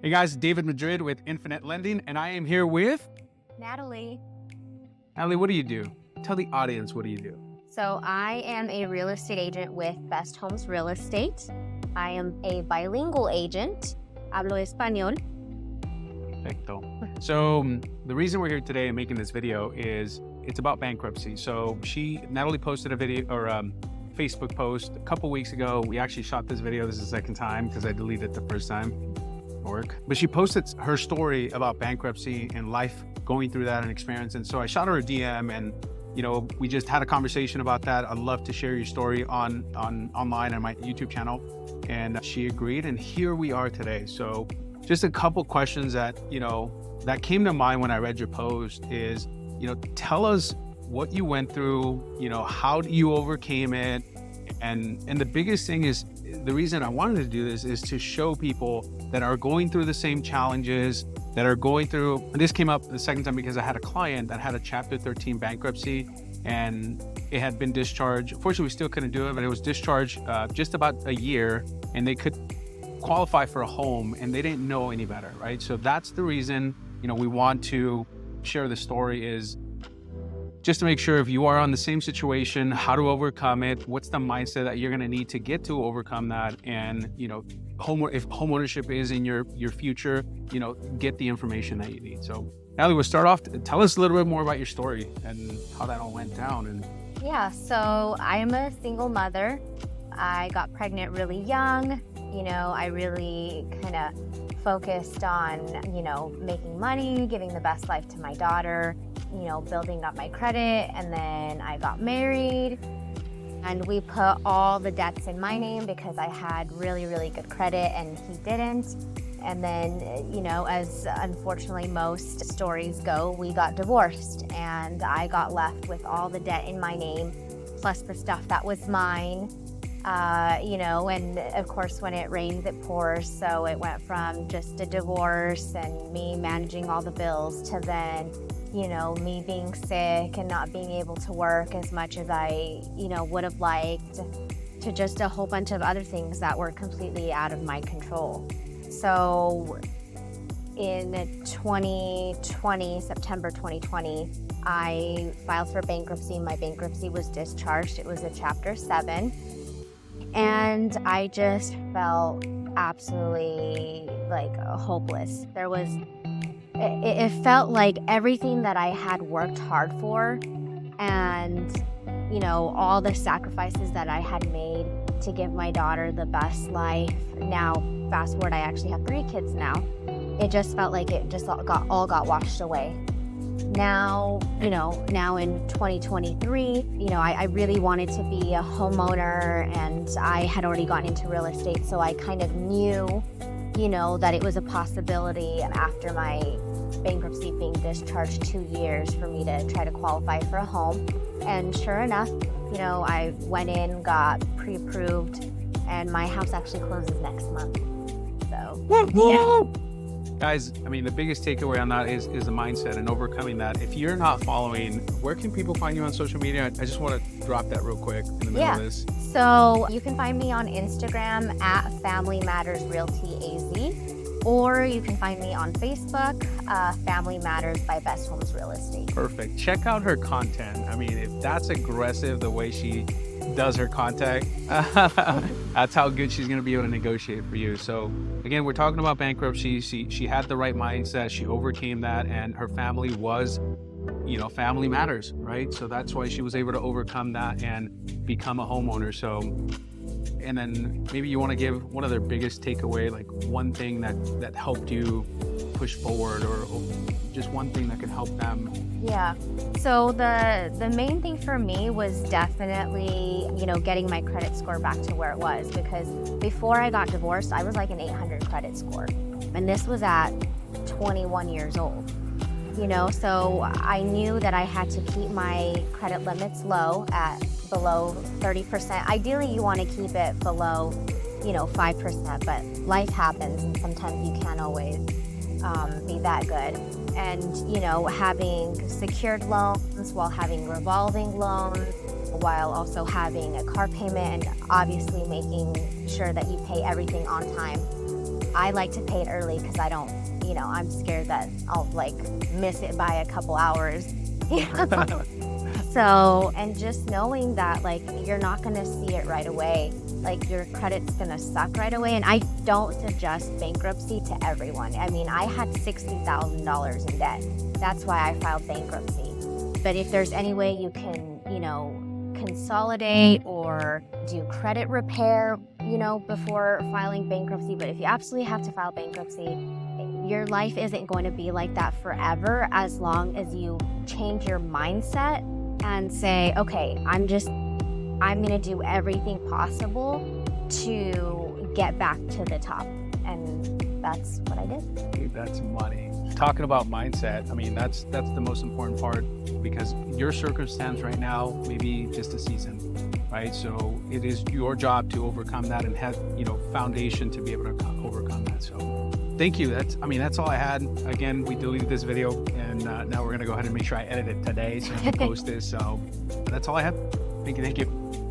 Hey guys, David Madrid with Infinite Lending, and I am here with Natalie. Natalie. What do you do? Tell the audience, what do you do? So I am a real estate agent with Best Homes Real Estate. I am a bilingual agent. Hablo español. Perfecto. So the reason we're here today and making this video is it's about bankruptcy. So Natalie posted a video or Facebook post a couple weeks ago. We actually shot this video. This is the second time because I deleted it the first time. But she posted her story about bankruptcy and life going through that and experience. And so I shot her a DM and, we just had a conversation about that. I'd love to share your story online on my YouTube channel. And she agreed. And here we are today. So just a couple questions that, that came to mind when I read your post is, tell us what you went through, how you overcame it. And the biggest thing is, the reason I wanted to do this is to show people that are going through the same challenges, that are going through, and this came up the second time because I had a client that had a Chapter 13 bankruptcy and it had been discharged. Unfortunately, we still couldn't do it, but it was discharged just about a year and they could qualify for a home and they didn't know any better, right? So that's the reason, we want to share the story is just to make sure if you are on the same situation, how to overcome it, what's the mindset that you're going to need to get to overcome that. And, if homeownership is in your future, get the information that you need. So Natalie, we'll start off. Tell us a little bit more about your story and how that all went down. Yeah, so I am a single mother. I got pregnant really young. I really kind of focused on, making money, giving the best life to my daughter, building up my credit. And then I got married and we put all the debts in my name because I had really, really good credit and he didn't. And then, as unfortunately most stories go, we got divorced and I got left with all the debt in my name, plus the stuff that was mine. And of course, when it rains, it pours. So it went from just a divorce and me managing all the bills to then, me being sick and not being able to work as much as I, would have liked, to just a whole bunch of other things that were completely out of my control. So in September 2020, I filed for bankruptcy. My bankruptcy was discharged. It was a Chapter 7. And I just felt absolutely hopeless. It felt like everything that I had worked hard for and, all the sacrifices that I had made to give my daughter the best life. Now, fast forward, I actually have 3 kids now. It just felt like it just all got washed away. Now in 2023, I really wanted to be a homeowner and I had already gotten into real estate. So I kind of knew, that it was a possibility after my bankruptcy being discharged 2 years for me to try to qualify for a home. And sure enough, I went in, got pre-approved, and my house actually closes next month. So, yeah. Guys, the biggest takeaway on that is the mindset and overcoming that. If you're not following, where can people find you on social media? I just want to drop that real quick in the middle of this. So you can find me on Instagram at Family Matters Realty AZ, or you can find me on Facebook, Family Matters by Best Homes Real Estate. Perfect. Check out her content. If that's aggressive, the way she does her contact, that's how good she's going to be able to negotiate for you. So again, we're talking about bankruptcy. She had the right mindset. She overcame that, and her family was, family matters, right? So that's why she was able to overcome that and become a homeowner. So, and then maybe you want to give one of their biggest takeaway, like one thing that helped you push forward, or just one thing that could help them. Yeah. So the main thing for me was definitely, getting my credit score back to where it was, because before I got divorced, I was like an 800 credit score. And this was at 21 years old. So I knew that I had to keep my credit limits low at below 30%. Ideally, you want to keep it below, 5%, but life happens and sometimes you can't always be that good. And, having secured loans while having revolving loans, while also having a car payment, and obviously making sure that you pay everything on time. I like to pay it early because I don't, I'm scared that I'll like miss it by a couple hours. So, and just knowing that like you're not going to see it right away, like your credit's going to suck right away. And I don't suggest bankruptcy to everyone. I mean, I had $60,000 in debt. That's why I filed bankruptcy. But if there's any way you can, consolidate or do credit repair, before filing bankruptcy. But if you absolutely have to file bankruptcy, your life isn't going to be like that forever as long as you change your mindset and say, okay, I'm going to do everything possible to get back to the top. And that's what I did. Dude, that's money. Talking about mindset, I mean, that's the most important part, because your circumstance right now may be just a season, right? So it is your job to overcome that and have, foundation to be able to overcome that. So thank you. That's all I had. Again, we deleted this video, and now we're going to go ahead and make sure I edit it today so I can post this. So that's all I have. Thank you.